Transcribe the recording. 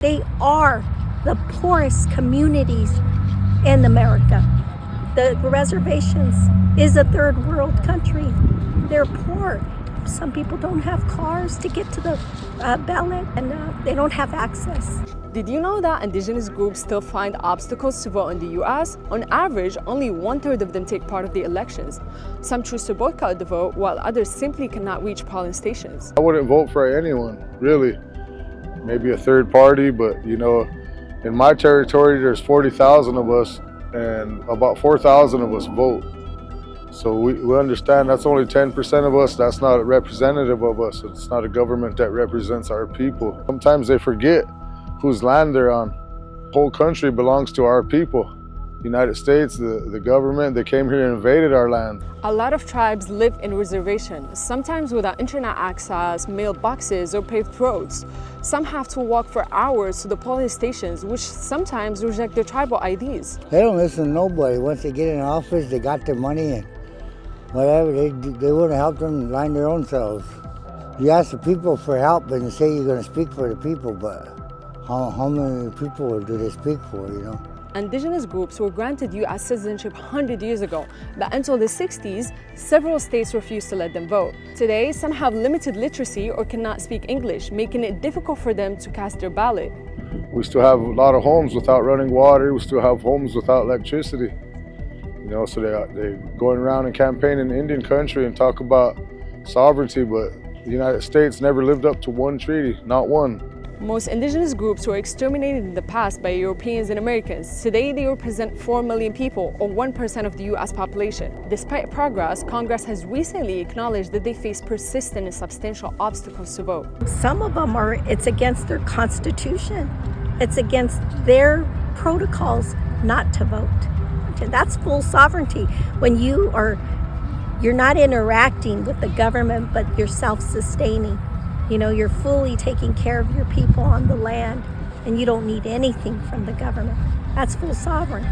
They are the poorest communities in America. The reservations is a third world country. They're poor. Some people don't have cars to get to the ballot, and they don't have access. Did you know that Indigenous groups still find obstacles to vote in the U.S.? On average, only 1/3 of them take part of the elections. Some choose to boycott the vote, while others simply cannot reach polling stations. I wouldn't vote for anyone, really. Maybe a third party, but in my territory, there's 40,000 of us, and about 4,000 of us vote. So we understand that's only 10% of us. That's not a representative of us. It's not a government that represents our people. Sometimes they forget whose land they're on. The whole country belongs to our people. The United States, the government, they came here and invaded our land. A lot of tribes live in reservations, sometimes without internet access, mailboxes, or paved roads. Some have to walk for hours to the polling stations, which sometimes reject their tribal IDs. They don't listen to nobody. Once they get in office, they got their money and whatever, they wouldn't help them line their own selves. You ask the people for help and say you're going to speak for the people, but how many people do they speak for, Indigenous groups were granted U.S. citizenship 100 years ago, but until the 60s, several states refused to let them vote. Today, some have limited literacy or cannot speak English, making it difficult for them to cast their ballot. We still have a lot of homes without running water. We still have homes without electricity. So they're going around and campaigning in Indian country and talk about sovereignty, but the United States never lived up to one treaty, not one. Most Indigenous groups were exterminated in the past by Europeans and Americans. Today, they represent 4 million people, or 1% of the U.S. population. Despite progress, Congress has recently acknowledged that they face persistent and substantial obstacles to vote. Some of them it's against their constitution. It's against their protocols not to vote. That's full sovereignty. When you're not interacting with the government, but you're self-sustaining. You're fully taking care of your people on the land, and you don't need anything from the government. That's full sovereignty.